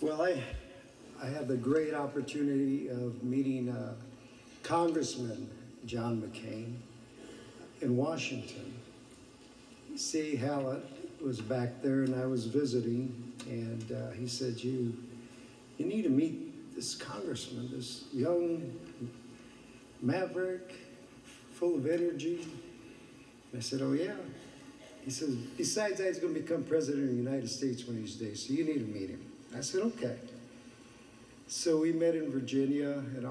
Well, I had the great opportunity of meeting Congressman John McCain in Washington. C. Hallett was back there and I was visiting, and he said, you need to meet this congressman, this young maverick, full of energy. And I said, oh yeah. He says, besides that, he's going to become president of the United States one of these days, so you need to meet him. I said, okay. So we met in Virginia, in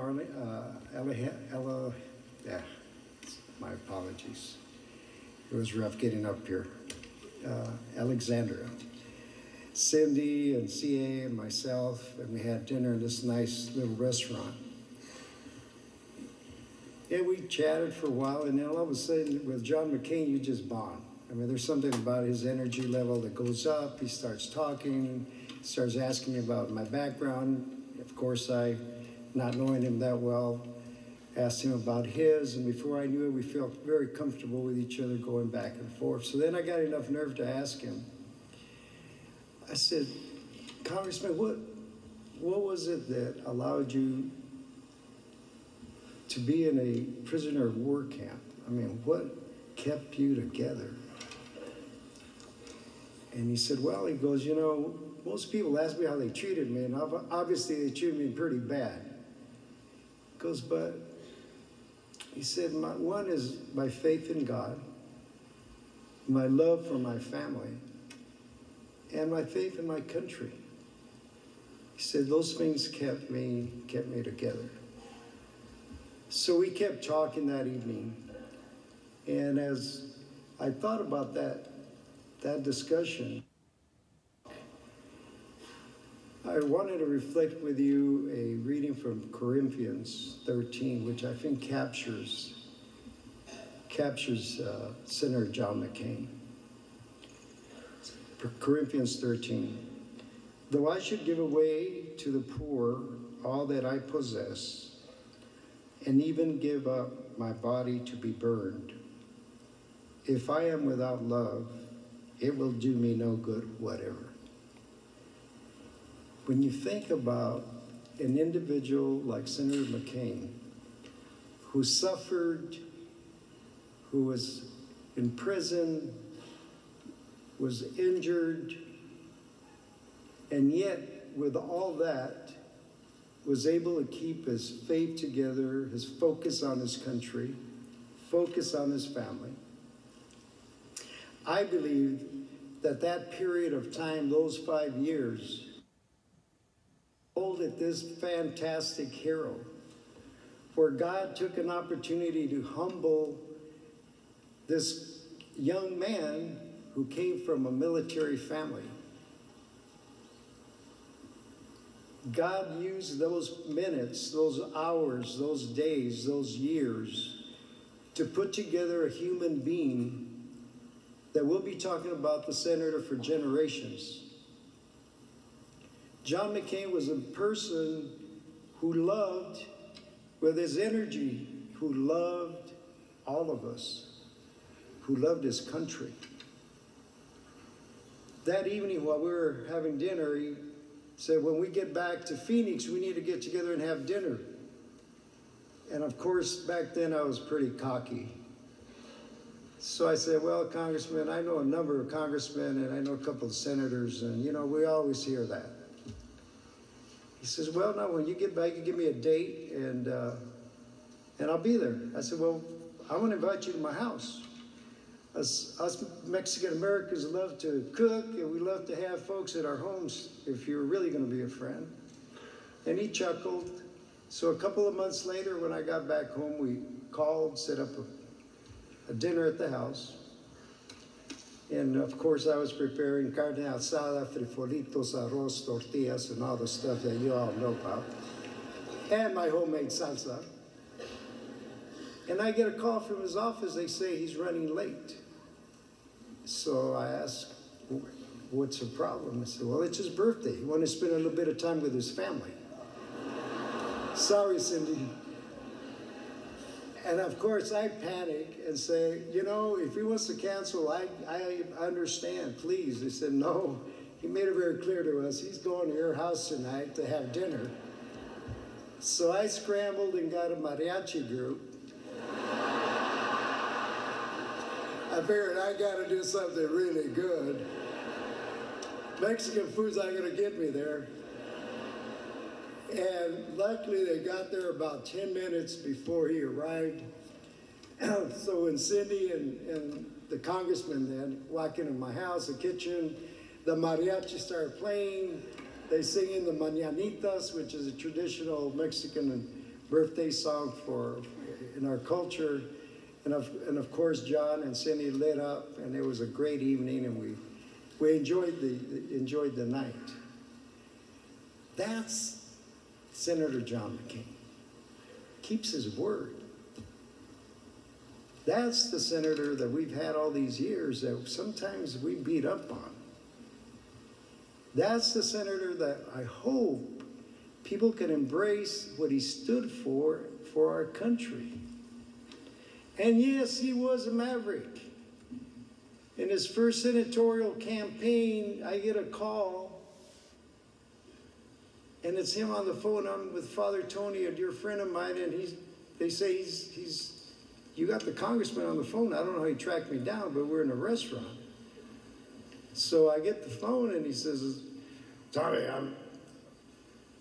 my apologies. It was rough getting up here. Alexandria. Cindy and CA and myself, and we had dinner in this nice little restaurant. And we chatted for a while, and then all of a sudden, with John McCain, you just bond. I mean, there's something about his energy level that goes up. He starts talking, starts asking me about my background. Of course, I, not knowing him that well, asked him about his, and before I knew it, we felt very comfortable with each other going back and forth. So then I got enough nerve to ask him. I said, Congressman, what was it that allowed you to be in a prisoner of war camp? I mean, what kept you together? And he said, well, he goes, you know, most people ask me how they treated me, and obviously they treated me pretty bad. He goes, but he said, one is my faith in God, my love for my family, and my faith in my country. He said, those things kept me together. So we kept talking that evening, and as I thought about that discussion, I wanted to reflect with you a reading from Corinthians 13, which I think captures Senator John McCain. Corinthians 13. Though I should give away to the poor all that I possess, and even give up my body to be burned, if I am without love, it will do me no good whatever. When you think about an individual like Senator McCain, who suffered, who was in prison, was injured, and yet with all that, was able to keep his faith together, his focus on his country, focus on his family. I believe that period of time, those 5 years, molded this fantastic hero, where God took an opportunity to humble this young man who came from a military family. God used those minutes, those hours, those days, those years to put together a human being that we'll be talking about the senator for generations. John McCain was a person who loved, with his energy, who loved all of us, who loved his country. That evening while we were having dinner, he said, when we get back to Phoenix, we need to get together and have dinner. And of course, back then I was pretty cocky. So I said, well, Congressman, I know a number of congressmen and I know a couple of senators, and you know, we always hear that. He says, well, no, when you get back, you give me a date and I'll be there. I said, well, I want to invite you to my house. Us Mexican Americans love to cook, and we love to have folks at our homes if you're really going to be a friend. And he chuckled. So a couple of months later, when I got back home, we called, set up a dinner at the house. And of course, I was preparing carne asada, frijolitos, arroz, tortillas, and all the stuff that you all know about. And my homemade salsa. And I get a call from his office. They say he's running late. So I asked, what's the problem? I said, well, it's his birthday. He wanted to spend a little bit of time with his family. Sorry, Cindy. And of course, I panic and say, you know, if he wants to cancel, I understand, please. They said, no, he made it very clear to us, he's going to your house tonight to have dinner. So I scrambled and got a mariachi group. I figured I got to do something really good. Mexican food's not going to get me there. And luckily they got there about 10 minutes before he arrived. So when Cindy and the congressman then walk into my house, the kitchen, the mariachi started playing. They sing in the mañanitas, which is a traditional Mexican birthday song in our culture. And of course, John and Cindy lit up, and it was a great evening, and we enjoyed the night. That's Senator John McCain. Keeps his word. That's the senator that we've had all these years that sometimes we beat up on. That's the senator that I hope people can embrace what he stood for our country. And yes, he was a maverick. In his first senatorial campaign, I get a call, and it's him on the phone. I'm with Father Tony, a dear friend of mine, and they say you got the congressman on the phone. I don't know how he tracked me down, but we're in a restaurant. So I get the phone, and he says, Tommy, I'm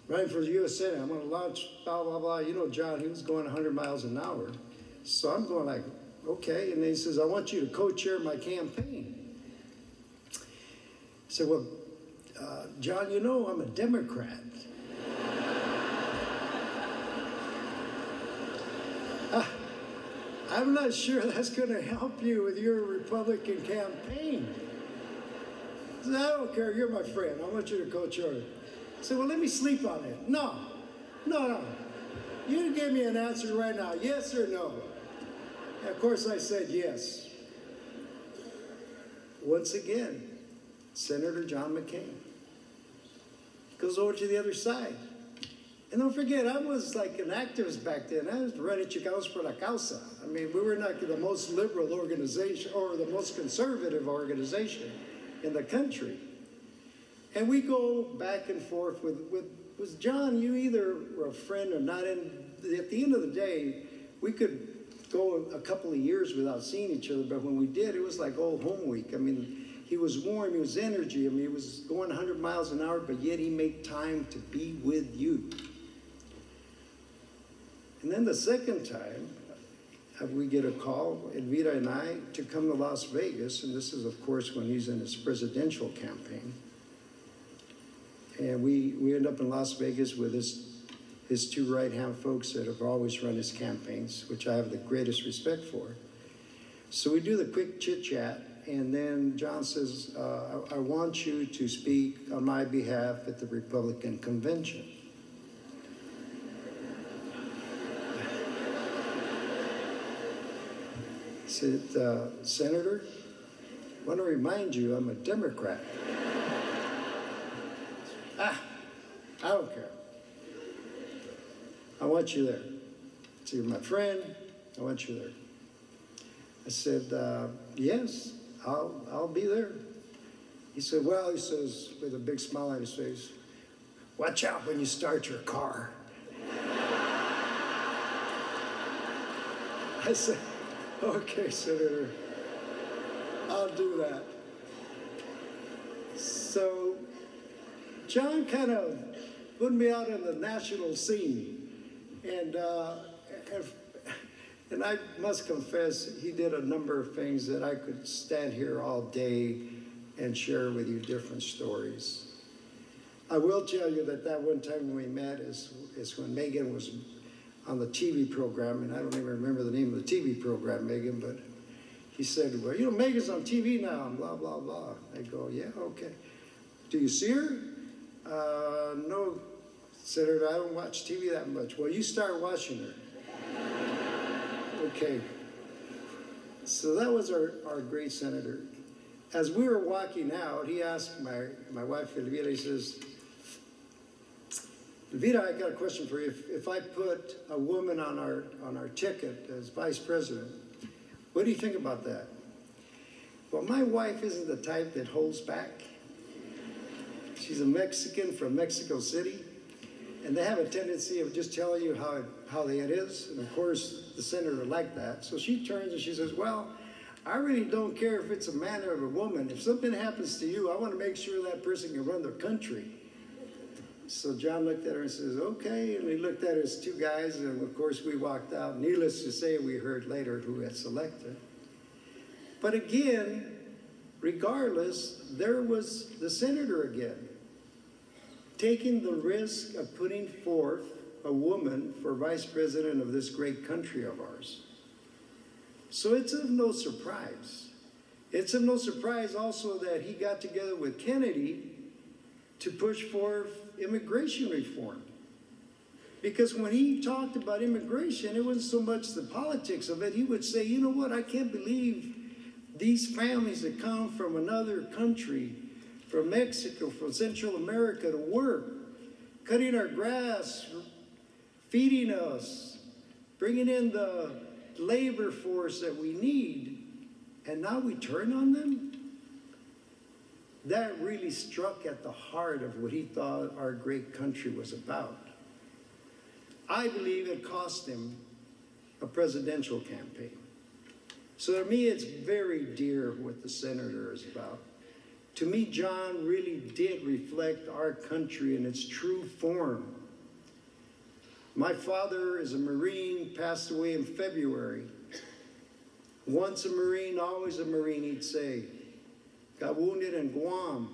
running for the U.S. Senate. I'm going to launch blah, blah, blah. You know, John, he was going 100 miles an hour. So I'm going like, okay. And then he says, I want you to co-chair my campaign. I said, well, John, you know I'm a Democrat. I'm not sure that's going to help you with your Republican campaign. I said, I don't care, you're my friend. I want you to co-chair it. I said, well, let me sleep on it. No. You give me an answer right now, yes or no? And of course I said yes. Once again, Senator John McCain goes over to the other side. And don't forget, I was like an activist back then. I was running Chicanos por la Causa. I mean, we were not the most liberal organization or the most conservative organization in the country. And we go back and forth with John, you either were a friend or not. And at the end of the day, we could go a couple of years without seeing each other, but when we did, it was like old home week. I mean, he was warm, he was energy. I mean, he was going 100 miles an hour, but yet he made time to be with you. And then the second time, we get a call, Elvira and I, to come to Las Vegas, and this is, of course, when he's in his presidential campaign. And we end up in Las Vegas with his two right-hand folks that have always run his campaigns, which I have the greatest respect for. So we do the quick chit-chat, and then John says, I want you to speak on my behalf at the Republican convention. I said, Senator, I want to remind you I'm a Democrat. I don't care. I want you there. So you're my friend, I want you there. I said, yes, I'll be there. He said, well, he says, with a big smile on his face, watch out when you start your car. I said, okay, Senator, I'll do that. So John kind of put me out in the national scene. And I must confess, he did a number of things that I could stand here all day and share with you different stories. I will tell you that one time when we met is when Megan was on the TV program, and I don't even remember the name of the TV program, Megan, but he said, well, you know, Megan's on TV now, and blah, blah, blah. I go, yeah, okay. Do you see her? No, Senator, I don't watch TV that much. Well, you start watching her. Okay. So that was our great senator. As we were walking out, he asked my wife, Elvira, he says, Elvira, I got a question for you. If I put a woman on our ticket as vice president, what do you think about that? Well, my wife isn't the type that holds back. She's a Mexican from Mexico City. And they have a tendency of just telling you how it is. And of course, the senator liked that. So she turns and she says, well, I really don't care if it's a man or a woman. If something happens to you, I want to make sure that person can run their country. So John looked at her and says, okay. And we looked at her as two guys. And of course, we walked out. Needless to say, we heard later who had selected. But again, regardless, there was the senator again, taking the risk of putting forth a woman for vice president of this great country of ours. So it's of no surprise. It's of no surprise also that he got together with Kennedy to push for immigration reform. Because when he talked about immigration, it wasn't so much the politics of it. He would say, you know what, I can't believe these families that come from another country, from Mexico, from Central America to work, cutting our grass, feeding us, bringing in the labor force that we need, and now we turn on them? That really struck at the heart of what he thought our great country was about. I believe it cost him a presidential campaign. So to me, it's very dear what the senator is about. To me, John really did reflect our country in its true form. My father is a Marine, passed away in February. Once a Marine, always a Marine, he'd say. Got wounded in Guam,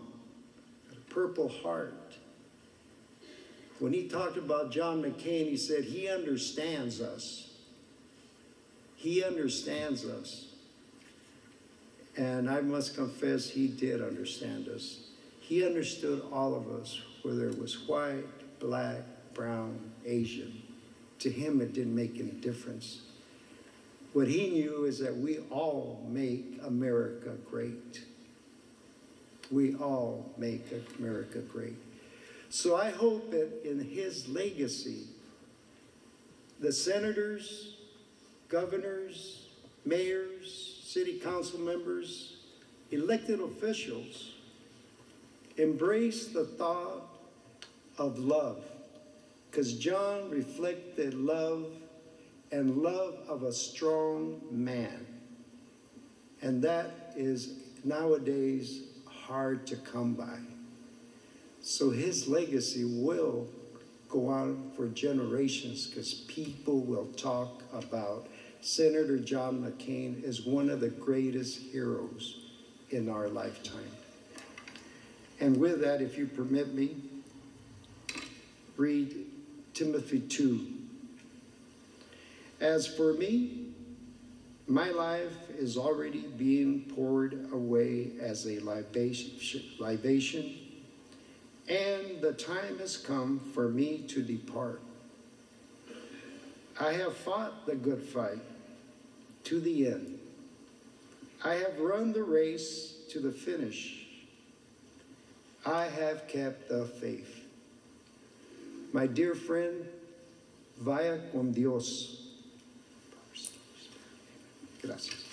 got a Purple Heart. When he talked about John McCain, he said, he understands us. He understands us. And I must confess, he did understand us. He understood all of us, whether it was white, black, brown, Asian. To him, it didn't make any difference. What he knew is that we all make America great. We all make America great. So I hope that in his legacy, the senators, governors, mayors, city council members, elected officials embrace the thought of love, because John reflected love and love of a strong man. And that is nowadays hard to come by. So his legacy will go on for generations, because people will talk about Senator John McCain as one of the greatest heroes in our lifetime. And with that, if you permit me, read Timothy 2. As for me, my life is already being poured away as a libation, and the time has come for me to depart. I have fought the good fight to the end. I have run the race to the finish. I have kept the faith. My dear friend, vaya con Dios. Gracias.